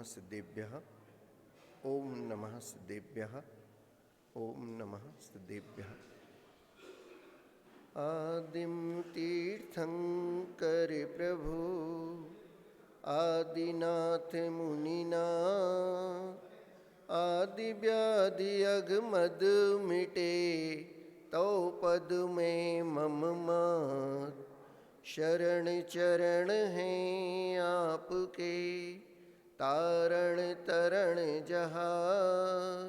सिद्धेभ्यः। ओम नमः सिद्धेभ्यः। ओम नमः सिद्धेभ्यः। आदिम तीर्थंकर प्रभु आदिनाथ मुनिना आदि व्याधि अगमद मिटे तो पद में मम मात शरण चरण हैं आपके तारण तरण जहाज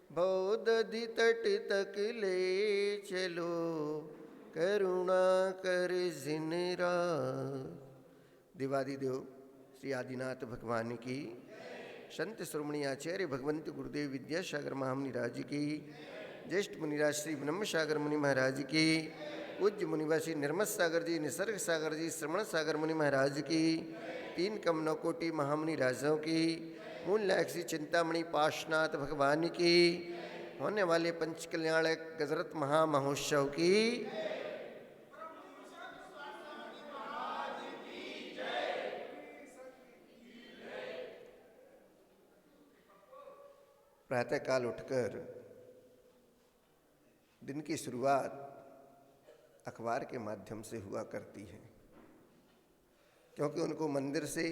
भवदधि तट तक ले चलो करुणा कर जिनरा। देवादिदेव श्री आदिनाथ भगवान की, संत श्रोमणी आचार्य भगवंत गुरुदेव विद्यासागर महामुनि राज की, ज्येष्ठ मुनिराज श्री ब्रह्म सागर मुनि महाराज की, पूज्य मुनिवासी निर्मत सागर जी, निसर्ग सागर जी, श्रवण सागर मुनि महाराज की, तीन कम नौ कोटि महामुनि राजाओं की, मूल नायक श्री चिंतामणि पाशनाथ भगवान की, होने वाले पंच कल्याणक गजरत महामहोत्सव की। प्रातःकाल उठकर दिन की शुरुआत अखबार के माध्यम से हुआ करती है, क्योंकि उनको मंदिर से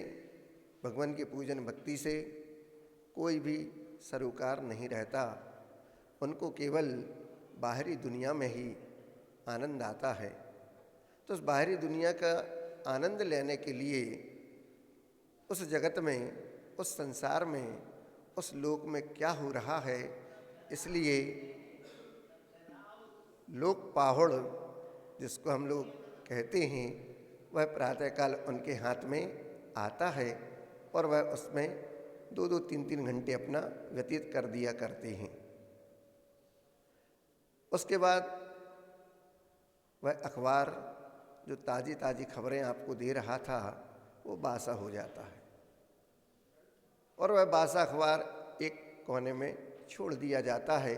भगवान के पूजन भक्ति से कोई भी सरोकार नहीं रहता। उनको केवल बाहरी दुनिया में ही आनंद आता है। तो उस बाहरी दुनिया का आनंद लेने के लिए उस जगत में, उस संसार में, उस लोक में क्या हो रहा है, इसलिए लोक पाहुड़ जिसको हम लोग कहते हैं, वह प्रातःकाल उनके हाथ में आता है और वह उसमें 2-2, 3-3 घंटे अपना व्यतीत कर दिया करते हैं। उसके बाद वह अखबार जो ताज़ी ताज़ी खबरें आपको दे रहा था वो बासा हो जाता है और वह बासा अखबार एक कोने में छोड़ दिया जाता है।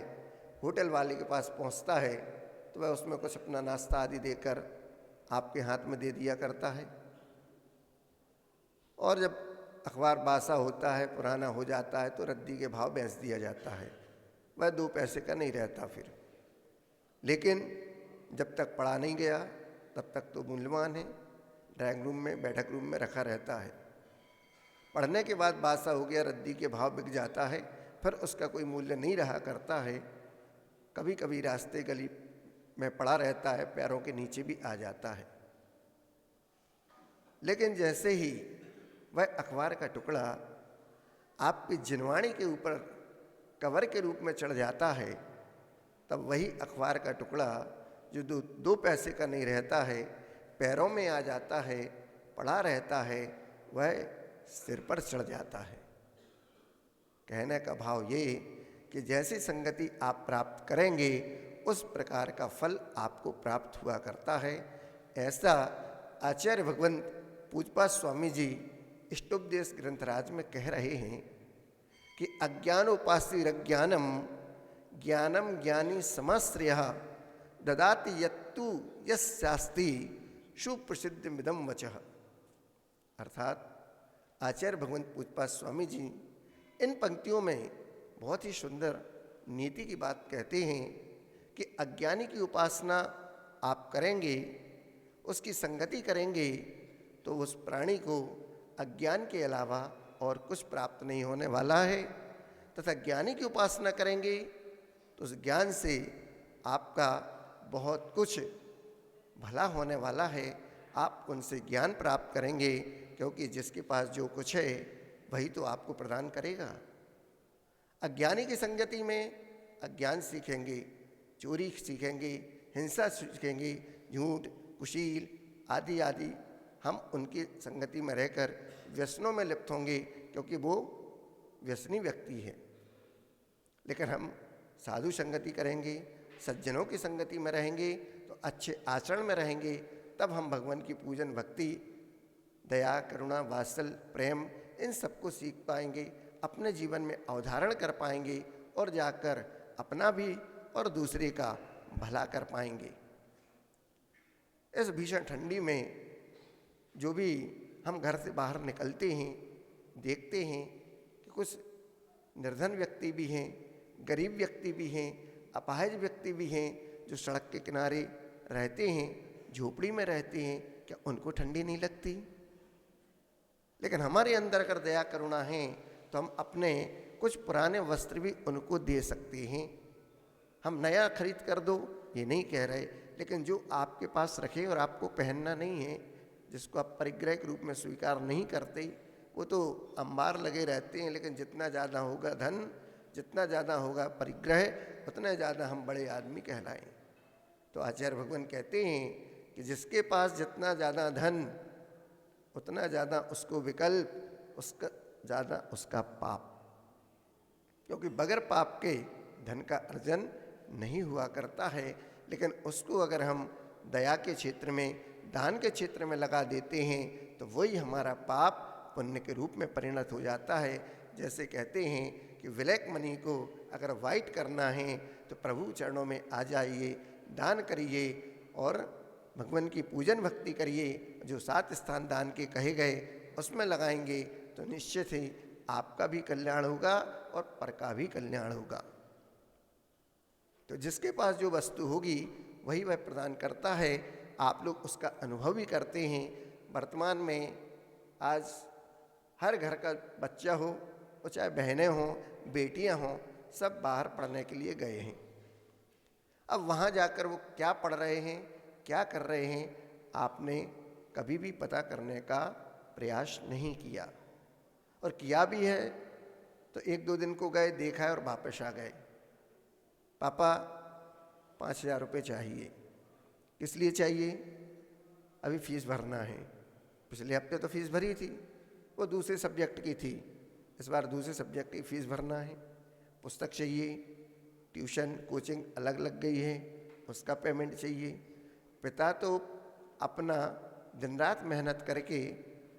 होटल वाले के पास पहुंचता है तो वह उसमें कुछ अपना नाश्ता आदि देकर आपके हाथ में दे दिया करता है। और जब अखबार बासा होता है, पुराना हो जाता है, तो रद्दी के भाव बेच दिया जाता है। वह 2 पैसे का नहीं रहता फिर। लेकिन जब तक पढ़ा नहीं गया तब तक तो मूल्यवान है। ड्राइंग रूम में, बैठक रूम में रखा रहता है। पढ़ने के बाद बासा हो गया, रद्दी के भाव बिक जाता है, फिर उसका कोई मूल्य नहीं रहा करता है। कभी कभी रास्ते गली में पड़ा रहता है, पैरों के नीचे भी आ जाता है। लेकिन जैसे ही वह अखबार का टुकड़ा आपकी जिनवाणी के ऊपर कवर के रूप में चढ़ जाता है, तब वही अखबार का टुकड़ा जो 2 पैसे का नहीं रहता है, पैरों में आ जाता है, पड़ा रहता है, वह सिर पर चढ़ जाता है। कहने का भाव ये कि जैसी संगति आप प्राप्त करेंगे उस प्रकार का फल आपको प्राप्त हुआ करता है। ऐसा आचार्य भगवंत पूजपा स्वामी जी इष्टोपदेश ग्रंथराज में कह रहे हैं कि अज्ञानोपास्तिरज्ञानम ज्ञानम ज्ञानी समाश्रय ददाति यत्तु यस्यास्ति सुप्रसिद्ध मिदम वचः। अर्थात आचार्य भगवंत पूजपा स्वामी जी इन पंक्तियों में बहुत ही सुंदर नीति की बात कहते हैं कि अज्ञानी की उपासना आप करेंगे, उसकी संगति करेंगे, तो उस प्राणी को अज्ञान के अलावा और कुछ प्राप्त नहीं होने वाला है। तथा ज्ञानी की उपासना करेंगे तो उस ज्ञान से आपका बहुत कुछ भला होने वाला है। आप उनसे ज्ञान प्राप्त करेंगे, क्योंकि जिसके पास जो कुछ है वही तो आपको प्रदान करेगा। अज्ञानी की संगति में अज्ञान सीखेंगे, चोरी सीखेंगे, हिंसा सीखेंगे, झूठ, कुशील आदि आदि। हम उनकी संगति में रहकर व्यसनों में लिप्त होंगे, क्योंकि वो व्यसनी व्यक्ति है। लेकिन हम साधु संगति करेंगे, सज्जनों की संगति में रहेंगे, तो अच्छे आचरण में रहेंगे, तब हम भगवान की पूजन भक्ति, दया, करुणा, वात्सल, प्रेम, इन सबको सीख पाएंगे, अपने जीवन में अवधारण कर पाएंगे और जाकर अपना भी और दूसरे का भला कर पाएंगे। इस भीषण ठंडी में जो भी हम घर से बाहर निकलते हैं, देखते हैं कुछ निर्धन व्यक्ति भी हैं, गरीब व्यक्ति भी हैं, अपाहिज व्यक्ति भी हैं, जो सड़क के किनारे रहते हैं, झोपड़ी में रहते हैं, क्या उनको ठंडी नहीं लगती? लेकिन हमारे अंदर अगर दया करुणा है तो हम अपने कुछ पुराने वस्त्र भी उनको दे सकते हैं। हम नया खरीद कर दो ये नहीं कह रहे, लेकिन जो आपके पास रखे और आपको पहनना नहीं है, जिसको आप परिग्रह के रूप में स्वीकार नहीं करते, वो तो अंबार लगे रहते हैं। लेकिन जितना ज़्यादा होगा धन, जितना ज़्यादा होगा परिग्रह, उतना ज़्यादा हम बड़े आदमी कहलाएं। तो आचार्य भगवान कहते हैं कि जिसके पास जितना ज़्यादा धन, उतना ज़्यादा उसको विकल्प, उसका ज़्यादा उसका पाप, क्योंकि बगैर पाप के धन का अर्जन नहीं हुआ करता है। लेकिन उसको अगर हम दया के क्षेत्र में, दान के क्षेत्र में लगा देते हैं तो वही हमारा पाप पुण्य के रूप में परिणत हो जाता है। जैसे कहते हैं कि ब्लैक मनी को अगर वाइट करना है तो प्रभु चरणों में आ जाइए, दान करिए और भगवान की पूजन भक्ति करिए। जो 7 स्थान दान के कहे गए उसमें लगाएंगे तो निश्चित ही आपका भी कल्याण होगा और पर का भी कल्याण होगा। तो जिसके पास जो वस्तु होगी वही वह प्रदान करता है। आप लोग उसका अनुभव भी करते हैं। वर्तमान में आज हर घर का बच्चा हो, वो चाहे बहनें हों, बेटियां हों, सब बाहर पढ़ने के लिए गए हैं। अब वहाँ जाकर वो क्या पढ़ रहे हैं, क्या कर रहे हैं, आपने कभी भी पता करने का प्रयास नहीं किया। और किया भी है तो 1-2 दिन को गए, देखा है और वापस आ गए। पापा 5,000 रुपये चाहिए। किस लिए चाहिए? अभी फीस भरना है। पिछले हफ्ते तो फीस भरी थी, वो दूसरे सब्जेक्ट की थी, इस बार दूसरे सब्जेक्ट की फीस भरना है। पुस्तक चाहिए, ट्यूशन कोचिंग अलग लग गई है, उसका पेमेंट चाहिए। पिता तो अपना दिन रात मेहनत करके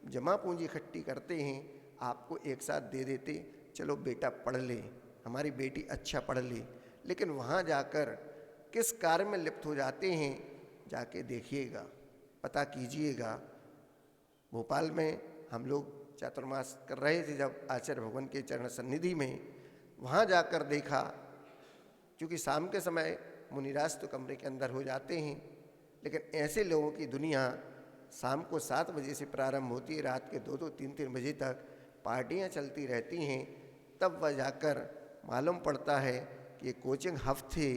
जमा पूंजी इकट्ठी करते हैं, आपको एक साथ दे देते, चलो बेटा पढ़ ले, हमारी बेटी अच्छा पढ़ ले। लेकिन वहाँ जाकर किस कार्य में लिप्त हो जाते हैं, जाके देखिएगा, पता कीजिएगा। भोपाल में हम लोग चातुर्मास कर रहे थे जब आचार्य भगवान के चरण सन्निधि में, वहाँ जाकर देखा, क्योंकि शाम के समय मुनिराज तो कमरे के अंदर हो जाते हैं, लेकिन ऐसे लोगों की दुनिया शाम को 7 बजे से प्रारंभ होती है, रात के 2-2, 3-3 बजे तक पार्टियां चलती रहती हैं। तब वह जाकर मालूम पड़ता है कि ये कोचिंग हब थे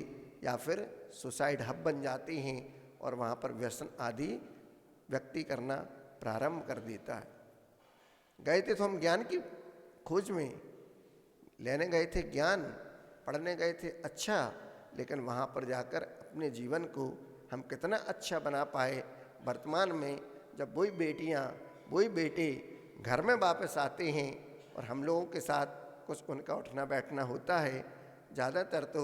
या फिर सुसाइड हब बन जाते हैं और वहाँ पर व्यसन आदि व्यक्ति करना प्रारंभ कर देता है। गए थे तो हम ज्ञान की खोज में, लेने गए थे ज्ञान, पढ़ने गए थे अच्छा, लेकिन वहाँ पर जाकर अपने जीवन को हम कितना अच्छा बना पाए। वर्तमान में जब वही बेटियाँ, वही बेटे घर में वापस आते हैं और हम लोगों के साथ कुछ उनका उठना बैठना होता है, ज़्यादातर तो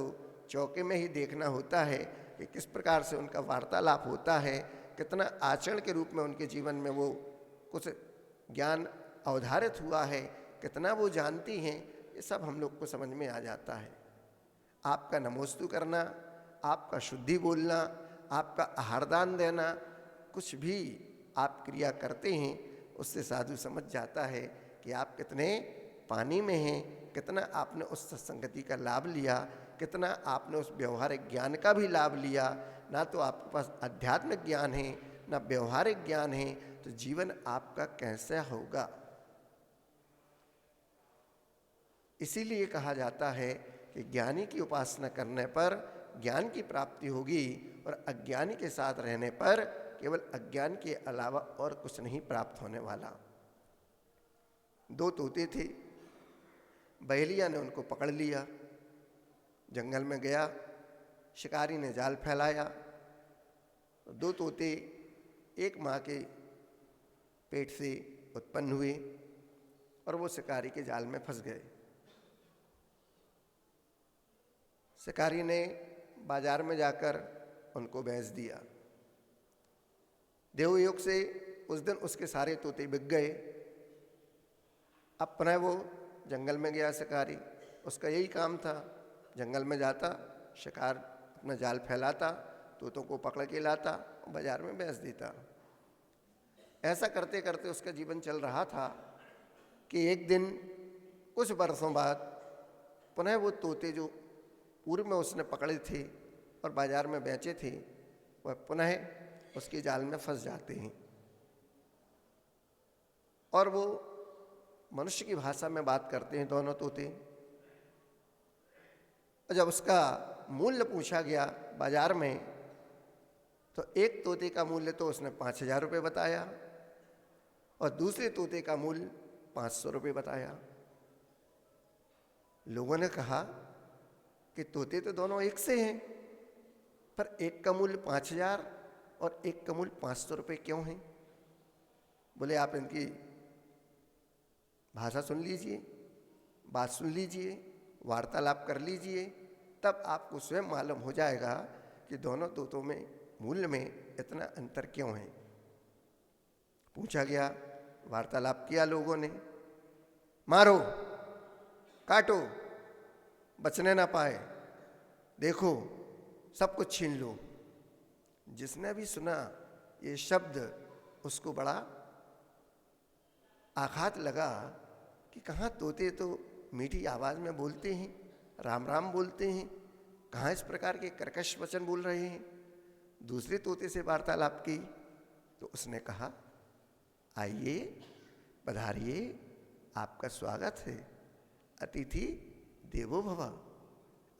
चौके में ही देखना होता है कि किस प्रकार से उनका वार्तालाप होता है, कितना आचरण के रूप में उनके जीवन में वो कुछ ज्ञान अवधारित हुआ है, कितना वो जानती हैं, ये सब हम लोग को समझ में आ जाता है। आपका नमोस्तु करना, आपका शुद्धि बोलना, आपका आहारदान देना, कुछ भी आप क्रिया करते हैं, उससे साधु समझ जाता है कि आप कितने पानी में हैं, कितना आपने उस सत्संगति का लाभ लिया, कितना आपने उस व्यवहारिक ज्ञान का भी लाभ लिया। ना तो आपके पास आध्यात्मिक ज्ञान है, ना व्यवहारिक ज्ञान है, तो जीवन आपका कैसा होगा? इसीलिए कहा जाता है कि ज्ञानी की उपासना करने पर ज्ञान की प्राप्ति होगी और अज्ञानी के साथ रहने पर केवल अज्ञान के अलावा और कुछ नहीं प्राप्त होने वाला। 2 तोते थे, बहेलिया ने उनको पकड़ लिया, जंगल में गया, शिकारी ने जाल फैलाया, 2 तोते एक माँ के पेट से उत्पन्न हुए और वो शिकारी के जाल में फंस गए। शिकारी ने बाजार में जाकर उनको बेच दिया। देवयोग से उस दिन उसके सारे तोते बिक गए। अब पुनः वो जंगल में गया शिकारी, उसका यही काम था, जंगल में जाता, शिकार अपना जाल फैलाता, तोतों को पकड़ के लाता, बाजार में बेच देता। ऐसा करते करते उसका जीवन चल रहा था कि एक दिन कुछ वर्षों बाद पुनः वो तोते जो पूर्व में उसने पकड़े थे और बाजार में बेचे थे, वह पुनः उसके जाल में फंस जाते हैं और वो मनुष्य की भाषा में बात करते हैं दोनों तोते। और जब उसका मूल्य पूछा गया बाजार में, तो एक तोते का मूल्य तो उसने 5,000 रुपये बताया और दूसरे तोते का मूल्य 500 रुपये बताया। लोगों ने कहा कि तोते तो दोनों एक से हैं, पर एक का मूल्य 5,000 और एक का मूल्य 500 रुपये क्यों है? बोले आप इनकी भाषा सुन लीजिए, बात सुन लीजिए, वार्तालाप कर लीजिए, तब आपको स्वयं मालूम हो जाएगा कि दोनों तोतों में मूल्य में इतना अंतर क्यों है। पूछा गया, वार्तालाप किया लोगों ने, मारो, काटो, बचने ना पाए, देखो सब कुछ छीन लो। जिसने भी सुना ये शब्द, उसको बड़ा आघात लगा कि कहाँ तोते तो मीठी आवाज़ में बोलते हैं, राम राम बोलते हैं, कहाँ इस प्रकार के कर्कश वचन बोल रहे हैं। दूसरे तोते से वार्तालाप की तो उसने कहा, आइए, पधारिए, आपका स्वागत है, अतिथि देवो भव।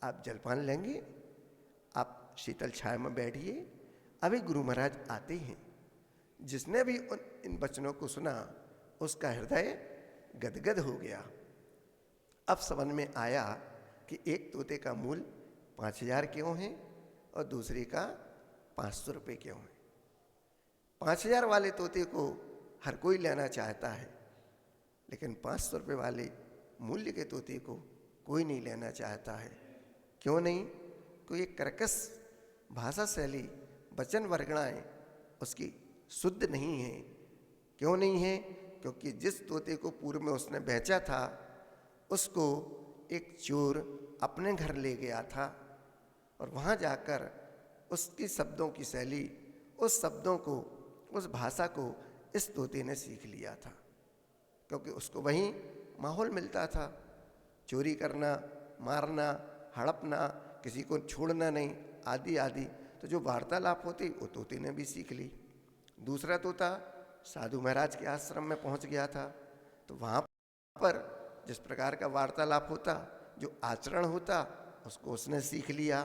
आप जलपान लेंगे, आप शीतल छाया में बैठिए, अभी गुरु महाराज आते हैं। जिसने भी इन वचनों को सुना, उसका हृदय गदगद हो गया। अब समझ में आया कि एक तोते का मूल्य 5,000 क्यों है और दूसरे का 500 रुपये क्यों है। 5,000 वाले तोते को हर कोई लेना चाहता है, लेकिन 500 रुपये वाले मूल्य के तोते को कोई नहीं लेना चाहता है। क्यों नहीं? कोई कर्कश भाषा शैली, वचन वर्गणाएं उसकी शुद्ध नहीं है। क्यों नहीं है? क्योंकि जिस तोते को पूर्व में उसने बेचा था, उसको एक चोर अपने घर ले गया था और वहाँ जाकर उसकी शब्दों की शैली, उस शब्दों को, उस भाषा को इस तोते ने सीख लिया था, क्योंकि उसको वहीं माहौल मिलता था। चोरी करना, मारना, हड़पना, किसी को छोड़ना नहीं, आदि आदि। तो जो वार्तालाप होती वो तोते ने भी सीख ली। दूसरा तोता साधु महाराज के आश्रम में पहुंच गया था, तो वहाँ पर जिस प्रकार का वार्तालाप होता, जो आचरण होता, उसको उसने सीख लिया।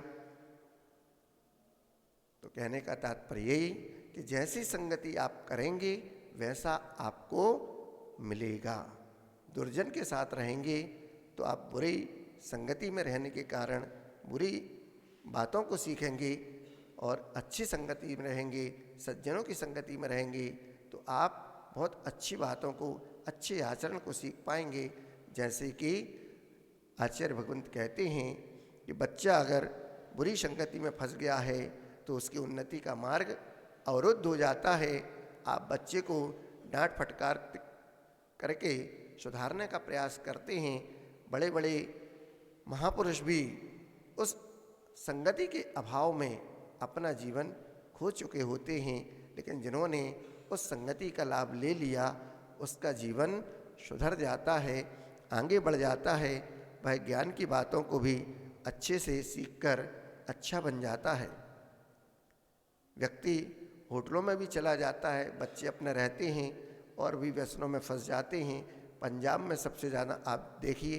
तो कहने का तात्पर्य यही कि जैसी संगति आप करेंगे वैसा आपको मिलेगा। दुर्जन के साथ रहेंगे तो आप बुरी संगति में रहने के कारण बुरी बातों को सीखेंगे, और अच्छी संगति में रहेंगे, सज्जनों की संगति में रहेंगे तो आप बहुत अच्छी बातों को, अच्छे आचरण को सीख पाएंगे। जैसे कि आचार्य भगवंत कहते हैं कि बच्चा अगर बुरी संगति में फंस गया है तो उसकी उन्नति का मार्ग अवरुद्ध हो जाता है। आप बच्चे को डांट फटकार करके सुधारने का प्रयास करते हैं। बड़े बड़े महापुरुष भी उस संगति के अभाव में अपना जीवन खो चुके होते हैं, लेकिन जिन्होंने उस संगति का लाभ ले लिया, उसका जीवन सुधर जाता है, आगे बढ़ जाता है। वह ज्ञान की बातों को भी अच्छे से सीखकर अच्छा बन जाता है। व्यक्ति होटलों में भी चला जाता है, बच्चे अपने रहते हैं और भी व्यसनों में फंस जाते हैं। पंजाब में सबसे ज़्यादा आप देखिए,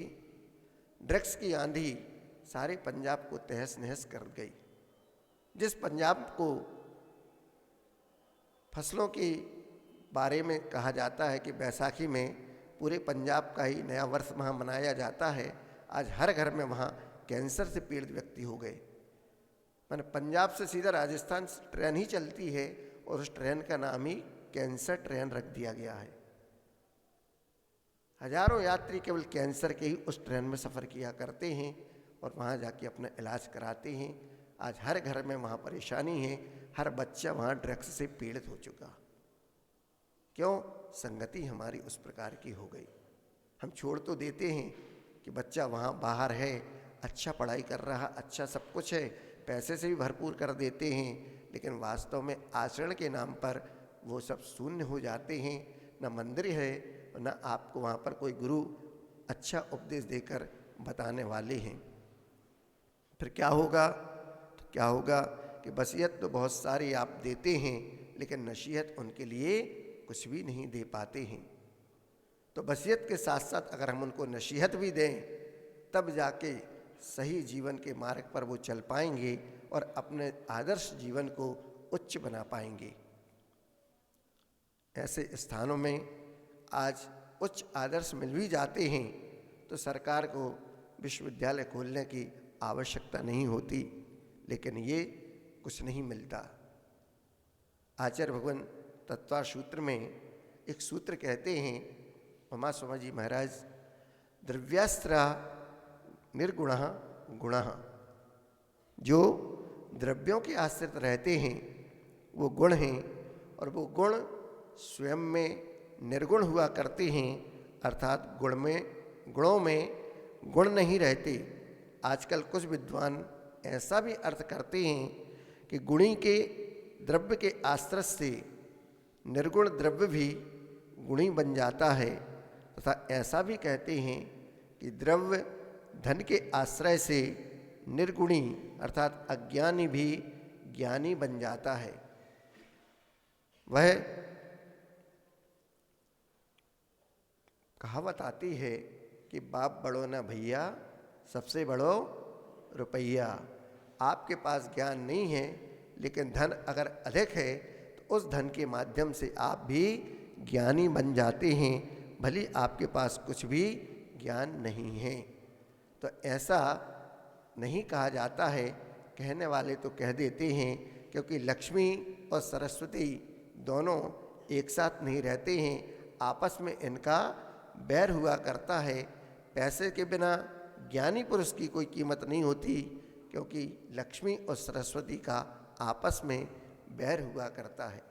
ड्रग्स की आंधी सारे पंजाब को तहस नहस कर गई। जिस पंजाब को फसलों के बारे में कहा जाता है कि बैसाखी में पूरे पंजाब का ही नया वर्ष वहाँ मनाया जाता है, आज हर घर में वहाँ कैंसर से पीड़ित व्यक्ति हो गए। मैंने पंजाब से सीधा राजस्थान ट्रेन ही चलती है और उस ट्रेन का नाम ही कैंसर ट्रेन रख दिया गया है। हजारों यात्री केवल कैंसर के ही उस ट्रेन में सफ़र किया करते हैं और वहाँ जाके अपना इलाज कराते हैं। आज हर घर में वहाँ परेशानी है, हर बच्चा वहाँ ड्रग्स से पीड़ित हो चुका। क्यों? संगति हमारी उस प्रकार की हो गई। हम छोड़ तो देते हैं कि बच्चा वहाँ बाहर है, अच्छा पढ़ाई कर रहा, अच्छा सब कुछ है, पैसे से भी भरपूर कर देते हैं, लेकिन वास्तव में आचरण के नाम पर वो सब शून्य हो जाते हैं। न मंदिर है, न आपको वहाँ पर कोई गुरु अच्छा उपदेश देकर बताने वाले हैं। फिर क्या होगा? तो क्या होगा कि वसीयत तो बहुत सारी आप देते हैं, लेकिन नसीहत उनके लिए कुछ भी नहीं दे पाते हैं। तो वसीयत के साथ साथ अगर हम उनको नसीहत भी दें, तब जाके सही जीवन के मार्ग पर वो चल पाएंगे और अपने आदर्श जीवन को उच्च बना पाएंगे। ऐसे स्थानों में आज उच्च आदर्श मिल भी जाते हैं तो सरकार को विश्वविद्यालय खोलने की आवश्यकता नहीं होती, लेकिन ये कुछ नहीं मिलता। आचार्य भगवान तत्वार सूत्र में एक सूत्र कहते हैं, उमा स्वामी जी महाराज, द्रव्यास्त्रा निर्गुणः गुणः। जो द्रव्यों के आश्रित रहते हैं वो गुण हैं, और वो गुण स्वयं में निर्गुण हुआ करते हैं, अर्थात गुणों में गुण नहीं रहते। आजकल कुछ विद्वान ऐसा भी अर्थ करते हैं कि गुणी के द्रव्य के आश्रय से निर्गुण द्रव्य भी गुणी बन जाता है, तथा ऐसा भी कहते हैं कि द्रव्य धन के आश्रय से निर्गुणी अर्थात अज्ञानी भी ज्ञानी बन जाता है। वह कहावत आती है कि बाप बड़ो ना भैया, सबसे बड़ो रुपया। आपके पास ज्ञान नहीं है, लेकिन धन अगर अधिक है तो उस धन के माध्यम से आप भी ज्ञानी बन जाते हैं, भले आपके पास कुछ भी ज्ञान नहीं है। तो ऐसा नहीं कहा जाता है, कहने वाले तो कह देते हैं, क्योंकि लक्ष्मी और सरस्वती दोनों एक साथ नहीं रहते हैं, आपस में इनका बैर हुआ करता है। पैसे के बिना ज्ञानी पुरुष की कोई कीमत नहीं होती, क्योंकि लक्ष्मी और सरस्वती का आपस में बैर हुआ करता है।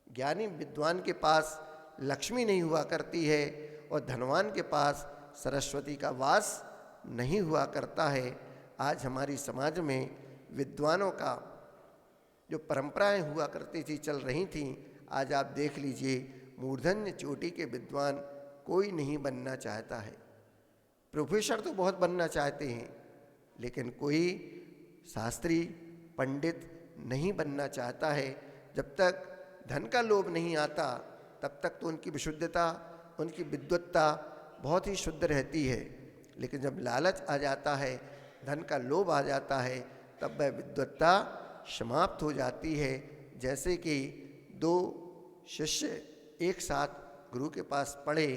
ज्ञानी विद्वान के पास लक्ष्मी नहीं हुआ करती है और धनवान के पास सरस्वती का वास नहीं हुआ करता है। आज हमारी समाज में विद्वानों का जो परंपराएं हुआ करती थी, चल रही थीं, आज आप देख लीजिए, मूर्धन्य चोटी के विद्वान कोई नहीं बनना चाहता है। प्रोफेसर तो बहुत बनना चाहते हैं, लेकिन कोई शास्त्री पंडित नहीं बनना चाहता है। जब तक धन का लोभ नहीं आता, तब तक तो उनकी विशुद्धता, उनकी विद्वत्ता बहुत ही शुद्ध रहती है। लेकिन जब लालच आ जाता है, धन का लोभ आ जाता है, तब वह विद्वत्ता समाप्त हो जाती है। जैसे कि दो शिष्य एक साथ गुरु के पास पढ़े,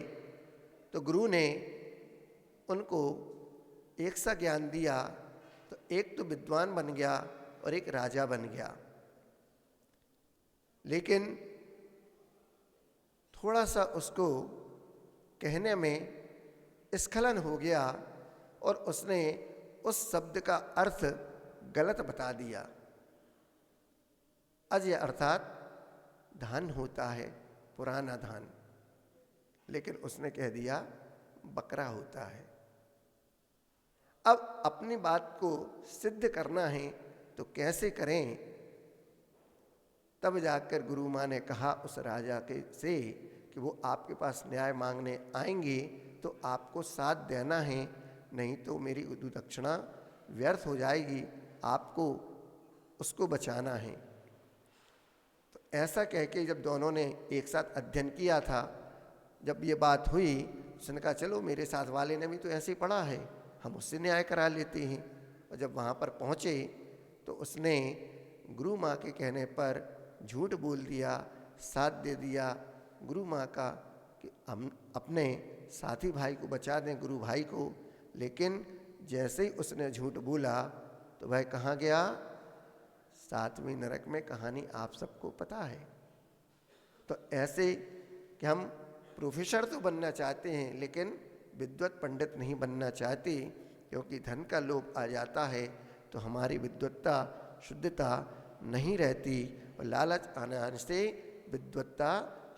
तो गुरु ने उनको एक सा ज्ञान दिया, तो एक तो विद्वान बन गया और एक राजा बन गया। लेकिन थोड़ा सा उसको कहने में स्खलन हो गया और उसने उस शब्द का अर्थ गलत बता दिया। अजय अर्थात धान होता है, पुराना धान, लेकिन उसने कह दिया बकरा होता है। अब अपनी बात को सिद्ध करना है तो कैसे करें? तब जाकर गुरु माँ ने कहा उस राजा के से कि वो आपके पास न्याय मांगने आएंगे तो आपको साथ देना है, नहीं तो मेरी दक्षिणा व्यर्थ हो जाएगी, आपको उसको बचाना है। तो ऐसा कह के जब दोनों ने एक साथ अध्ययन किया था, जब ये बात हुई, उसने कहा चलो मेरे साथ वाले ने भी तो ऐसे ही पढ़ा है, हम उससे न्याय करा लेते हैं। और जब वहाँ पर पहुँचे तो उसने गुरु माँ के कहने पर झूठ बोल दिया, साथ दे दिया गुरु माँ का कि हम अपने साथी भाई को बचा दें, गुरु भाई को। लेकिन जैसे ही उसने झूठ बोला तो वह कहाँ गया? 7वीं नरक में। कहानी आप सबको पता है। तो ऐसे कि हम प्रोफेसर तो बनना चाहते हैं, लेकिन विद्वत पंडित नहीं बनना चाहते, क्योंकि धन का लोभ आ जाता है तो हमारी विद्वत्ता, शुद्धता नहीं रहती और लालच आने से विद्वत्ता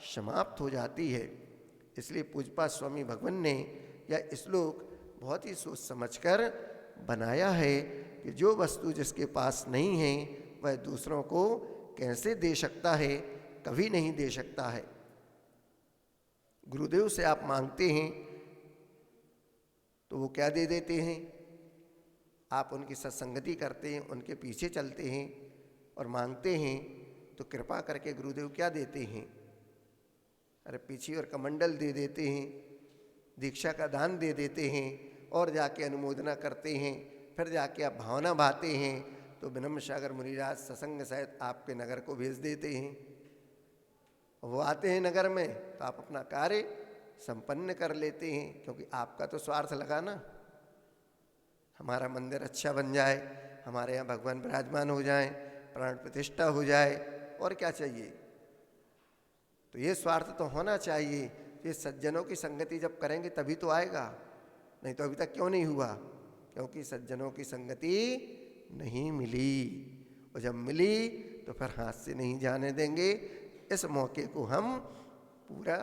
समाप्त हो जाती है। इसलिए पूज्यपाद स्वामी भगवान ने यह श्लोक बहुत ही सोच समझकर बनाया है कि जो वस्तु जिसके पास नहीं है वह दूसरों को कैसे दे सकता है? कभी नहीं दे सकता है। गुरुदेव से आप मांगते हैं तो वो क्या दे देते हैं? आप उनकी सत्संगति करते हैं, उनके पीछे चलते हैं और मांगते हैं, तो कृपा करके गुरुदेव क्या देते हैं? अरे पीछे और कमंडल दे देते हैं, दीक्षा का दान दे देते हैं और जाके अनुमोदना करते हैं। फिर जाके आप भावना भाते हैं तो विनम्र सागर मुनिराज सत्संग सहित आपके नगर को भेज देते हैं। वो आते हैं नगर में तो आप अपना कार्य संपन्न कर लेते हैं, क्योंकि आपका तो स्वार्थ लगा ना, हमारा मंदिर अच्छा बन जाए, हमारे यहाँ भगवान विराजमान हो जाएं, प्राण प्रतिष्ठा हो जाए, और क्या चाहिए। तो ये स्वार्थ तो होना चाहिए। ये सज्जनों की संगति जब करेंगे तभी तो आएगा, नहीं तो अभी तक क्यों नहीं हुआ? क्योंकि सज्जनों की संगति नहीं मिली, और जब मिली तो फिर हाथ से नहीं जाने देंगे। इस मौके को हम पूरा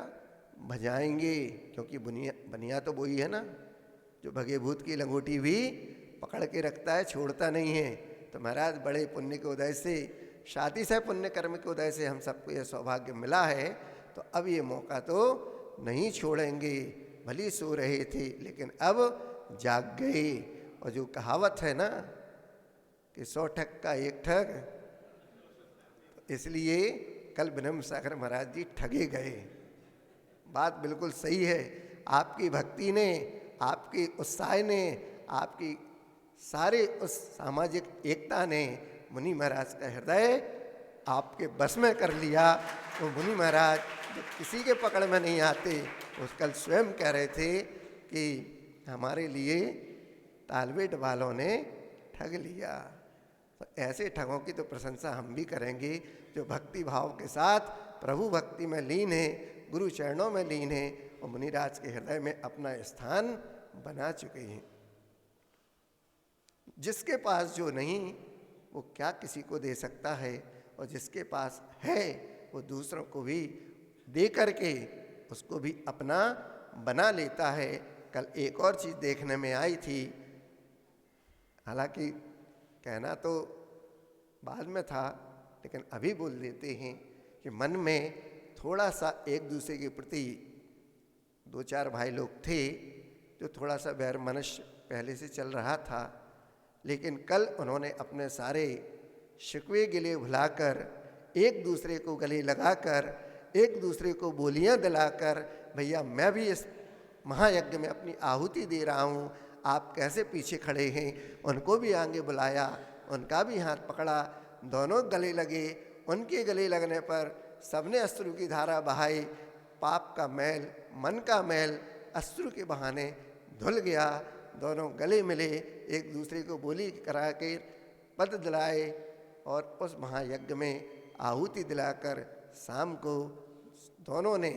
भजाएंगे, क्योंकि बनिया तो वही है ना जो भगे भूत की लंगोटी भी पकड़ के रखता है, छोड़ता नहीं है। तो महाराज बड़े पुण्य के उदय से, शादी से पुण्य कर्म के उदय से हम सबको यह सौभाग्य मिला है, तो अब ये मौका तो नहीं छोड़ेंगे। भली सो रहे थे लेकिन अब जाग गए। और जो कहावत है ना कि 100 ठग का एक ठग, तो इसलिए कल विनम्र सागर महाराज जी ठगे गए। बात बिल्कुल सही है। आपकी भक्ति ने, आपकी उत्साह ने, आपकी सारे उस सामाजिक एकता ने मुनि महाराज का हृदय आपके बस में कर लिया। तो मुनि महाराज जो किसी के पकड़ में नहीं आते, उस कल स्वयं कह रहे थे कि हमारे लिए तालबेट वालों ने ठग लिया। तो ऐसे ठगों की तो प्रशंसा हम भी करेंगे जो भक्ति भाव के साथ प्रभु भक्ति में लीन है, गुरु चरणों में लीन है और मुनिराज के हृदय में अपना स्थान बना चुके हैं। जिसके पास जो नहीं वो क्या किसी को दे सकता है, और जिसके पास है वो दूसरों को भी दे करके उसको भी अपना बना लेता है। कल एक और चीज़ देखने में आई थी, हालांकि कहना तो बाद में था लेकिन अभी बोल देते हैं कि मन में थोड़ा सा एक दूसरे के प्रति 2-4 भाई लोग थे जो थोड़ा सा वैर मनुष्य पहले से चल रहा था, लेकिन कल उन्होंने अपने सारे शिकवे गिले भुलाकर एक दूसरे को गले लगाकर, एक दूसरे को बोलियां दिलाकर, भैया मैं भी इस महायज्ञ में अपनी आहुति दे रहा हूँ, आप कैसे पीछे खड़े हैं, उनको भी आगे बुलाया, उनका भी हाथ पकड़ा, दोनों गले लगे। उनके गले लगने पर सबने अश्रु की धारा बहाई। पाप का मैल, मन का मैल अश्रु के बहाने धुल गया। दोनों गले मिले, एक दूसरे को बोली करा के पद दिलाए और उस महायज्ञ में आहुति दिलाकर शाम को दोनों ने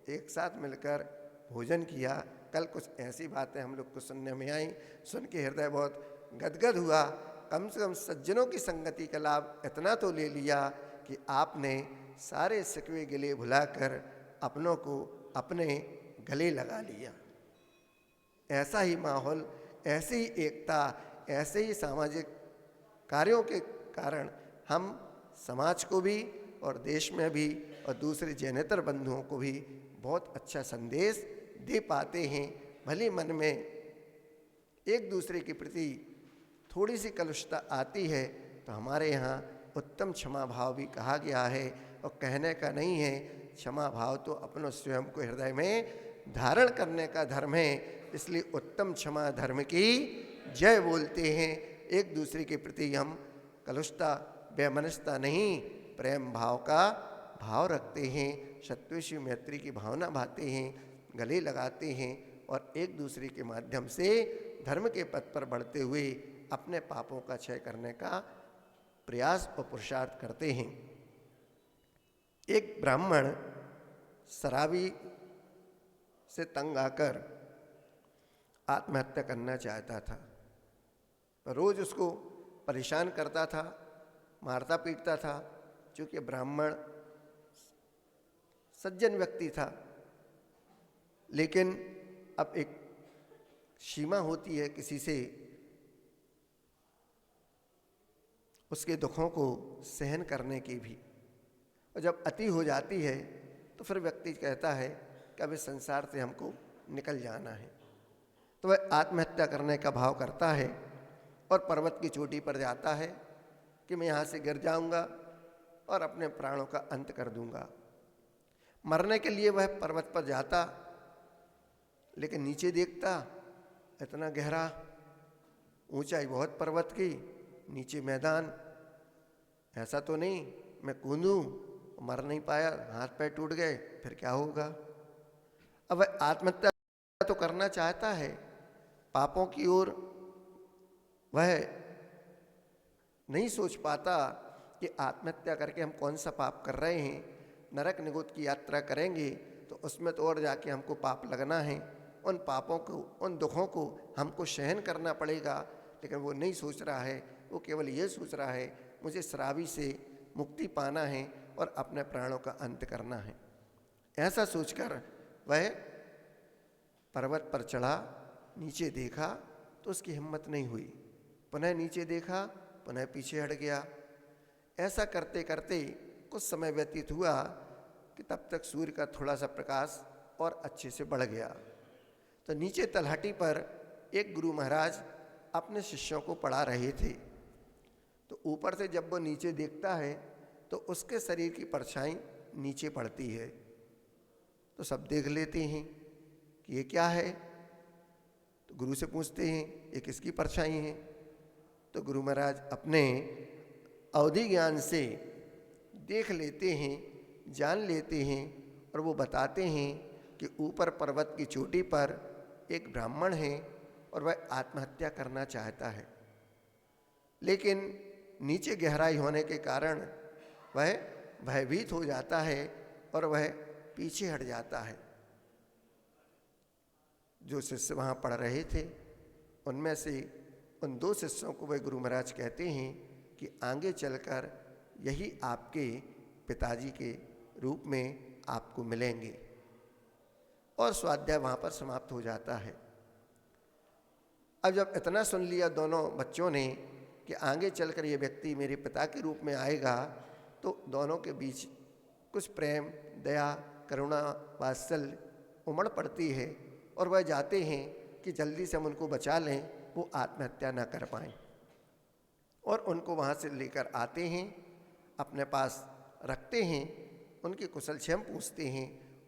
एक साथ मिलकर भोजन किया। कल कुछ ऐसी बातें हम लोग को सुनने में आई, सुन के हृदय बहुत गदगद हुआ। कम से कम सज्जनों की संगति का लाभ इतना तो ले लिया कि आपने सारे शिकवे गिले भुलाकर अपनों को अपने गले लगा लिया। ऐसा ही माहौल, ऐसी ही एकता, ऐसे ही सामाजिक कार्यों के कारण हम समाज को भी और देश में भी और दूसरे जैनेतर बंधुओं को भी बहुत अच्छा संदेश दे पाते हैं। भले मन में एक दूसरे के प्रति थोड़ी सी कलुषता आती है तो हमारे यहाँ उत्तम क्षमा भाव भी कहा गया है, और कहने का नहीं है। क्षमा भाव तो अपनों स्वयं को हृदय में धारण करने का धर्म है, इसलिए उत्तम क्षमा धर्म की जय बोलते हैं। एक दूसरे के प्रति हम कलुषता, बेमनस्ता नहीं, प्रेम भाव का भाव रखते हैं, शत्रुषि मैत्री की भावना भाते हैं, गले लगाते हैं और एक दूसरे के माध्यम से धर्म के पथ पर बढ़ते हुए अपने पापों का क्षय करने का प्रयास और पुरुषार्थ करते हैं। एक ब्राह्मण शराबी से तंग आकर आत्महत्या करना चाहता था। रोज उसको परेशान करता था, मारता पीटता था। चूँकि ब्राह्मण सज्जन व्यक्ति था, लेकिन अब एक सीमा होती है किसी से उसके दुखों को सहन करने की भी, और जब अति हो जाती है तो फिर व्यक्ति कहता है कि अब इस संसार से हमको निकल जाना है। तो तो वह आत्महत्या करने का भाव करता है और पर्वत की चोटी पर जाता है कि मैं यहाँ से गिर जाऊंगा और अपने प्राणों का अंत कर दूंगा। मरने के लिए वह पर्वत पर जाता, लेकिन नीचे देखता इतना गहरा, ऊंचाई बहुत पर्वत की, नीचे मैदान, ऐसा तो नहीं मैं कूदूं, मर नहीं पाया, हाथ पैर टूट गए, फिर क्या होगा। अब वह आत्महत्या तो करना चाहता है, पापों की ओर वह नहीं सोच पाता कि आत्महत्या करके हम कौन सा पाप कर रहे हैं। नरक निगुत की यात्रा करेंगे तो उसमें तो और जाके हमको पाप लगना है, उन पापों को, उन दुखों को हमको सहन करना पड़ेगा। लेकिन वो नहीं सोच रहा है, वो केवल ये सोच रहा है मुझे श्रावी से मुक्ति पाना है और अपने प्राणों का अंत करना है। ऐसा सोचकर वह पर्वत पर चढ़ा, नीचे देखा तो उसकी हिम्मत नहीं हुई, पुनः नीचे देखा, पुनः पीछे हट गया। ऐसा करते करते कुछ समय व्यतीत हुआ कि तब तक सूर्य का थोड़ा सा प्रकाश और अच्छे से बढ़ गया। तो नीचे तलहटी पर एक गुरु महाराज अपने शिष्यों को पढ़ा रहे थे। तो ऊपर से जब वो नीचे देखता है तो उसके शरीर की परछाई नीचे पड़ती है। तो सब देख लेते हैं कि ये क्या है। तो गुरु से पूछते हैं ये किसकी परछाई है। तो गुरु महाराज अपने अवधि ज्ञान से देख लेते हैं, जान लेते हैं और वो बताते हैं कि ऊपर पर्वत की चोटी पर एक ब्राह्मण है और वह आत्महत्या करना चाहता है, लेकिन नीचे गहराई होने के कारण वह भयभीत हो जाता है और वह पीछे हट जाता है। जो शिष्य वहाँ पढ़ रहे थे उनमें से उन 2 शिष्यों को वह गुरु महाराज कहते हैं कि आगे चलकर यही आपके पिताजी के रूप में आपको मिलेंगे। और स्वाध्याय वहाँ पर समाप्त हो जाता है। अब जब इतना सुन लिया दोनों बच्चों ने कि आगे चलकर ये व्यक्ति मेरे पिता के रूप में आएगा, तो दोनों के बीच कुछ प्रेम, दया, करुणा, वात्सल्य उमड़ पड़ती है और वह जाते हैं कि जल्दी से हम उनको बचा लें, वो आत्महत्या ना कर पाएँ। और उनको वहाँ से लेकर आते हैं, अपने पास रखते हैं, उनके कुशल क्षेम पूछते हैं।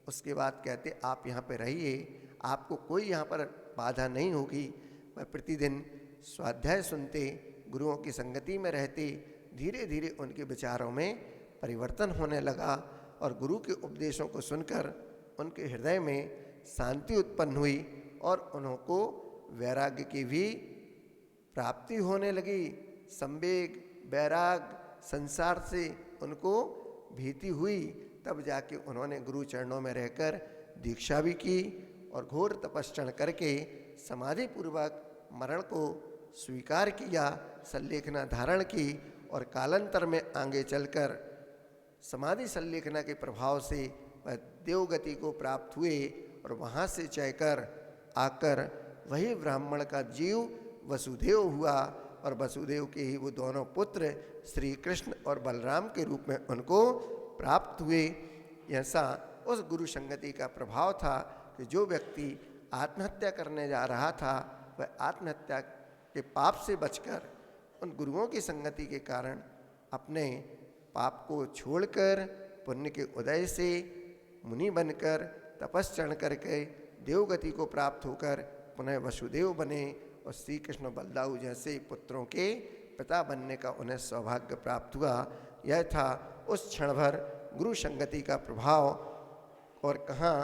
उसके बाद कहते आप यहाँ पे रहिए, आपको कोई यहाँ पर बाधा नहीं होगी। वह प्रतिदिन स्वाध्याय सुनते, गुरुओं की संगति में रहते, धीरे धीरे उनके विचारों में परिवर्तन होने लगा और गुरु के उपदेशों को सुनकर उनके हृदय में शांति उत्पन्न हुई और उनको वैराग्य की भी प्राप्ति होने लगी। संवेग, वैराग, संसार से उनको भीति हुई। तब जाके उन्होंने गुरु चरणों में रहकर दीक्षा भी की और घोर तपस्या करके समाधि पूर्वक मरण को स्वीकार किया, संलेखना धारण की और कालांतर में आगे चलकर समाधि संलेखना के प्रभाव से वह देवगति को प्राप्त हुए और वहाँ से चलकर आकर वही ब्राह्मण का जीव वसुदेव हुआ और वसुदेव के ही वो दोनों पुत्र श्री कृष्ण और बलराम के रूप में उनको प्राप्त हुए। ऐसा उस गुरु संगति का प्रभाव था कि जो व्यक्ति आत्महत्या करने जा रहा था वह आत्महत्या के पाप से बचकर उन गुरुओं की संगति के कारण अपने पाप को छोड़कर पुण्य के उदय से मुनि बनकर तपस्या करके देवगति को प्राप्त होकर पुनः वसुदेव बने और श्री कृष्ण बलदाऊ जैसे पुत्रों के पिता बनने का उन्हें सौभाग्य प्राप्त हुआ। यह था उस क्षण भर गुरु संगति का प्रभाव। और कहाँ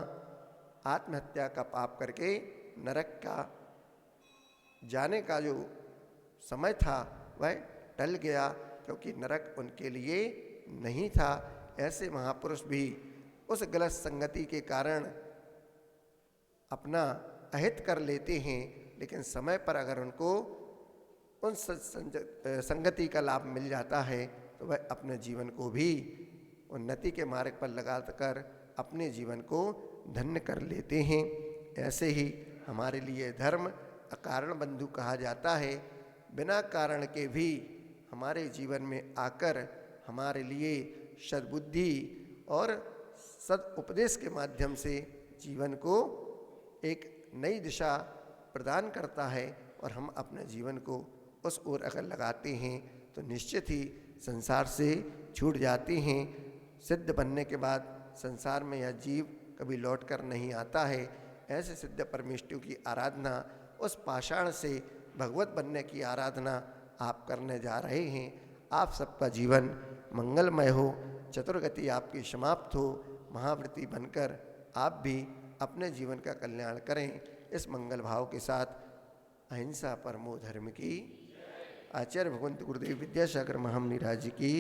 आत्महत्या का पाप करके नरक का जाने का जो समय था वह टल गया, क्योंकि नरक उनके लिए नहीं था। ऐसे महापुरुष भी उस गलत संगति के कारण अपना अहित कर लेते हैं, लेकिन समय पर अगर उनको उन संगति का लाभ मिल जाता है तो वह अपने जीवन को भी उन्नति के मार्ग पर लगाकर अपने जीवन को धन्य कर लेते हैं। ऐसे ही हमारे लिए धर्म अकारण बंधु कहा जाता है। बिना कारण के भी हमारे जीवन में आकर हमारे लिए सद्बुद्धि और सद उपदेश के माध्यम से जीवन को एक नई दिशा प्रदान करता है और हम अपने जीवन को उस ओर अगर लगाते हैं तो निश्चित ही संसार से छूट जाते हैं। सिद्ध बनने के बाद संसार में यह जीव कभी लौट कर नहीं आता है। ऐसे सिद्ध परमेष्टि की आराधना, उस पाषाण से भगवत बनने की आराधना आप करने जा रहे हैं। आप सबका जीवन मंगलमय हो, चतुर्गति आपकी समाप्त हो, महाव्रती बनकर आप भी अपने जीवन का कल्याण करें। इस मंगल भाव के साथ अहिंसा परमो धर्म की आचार्य भगवंत गुरुदेव विद्यासागर महामुनि राज की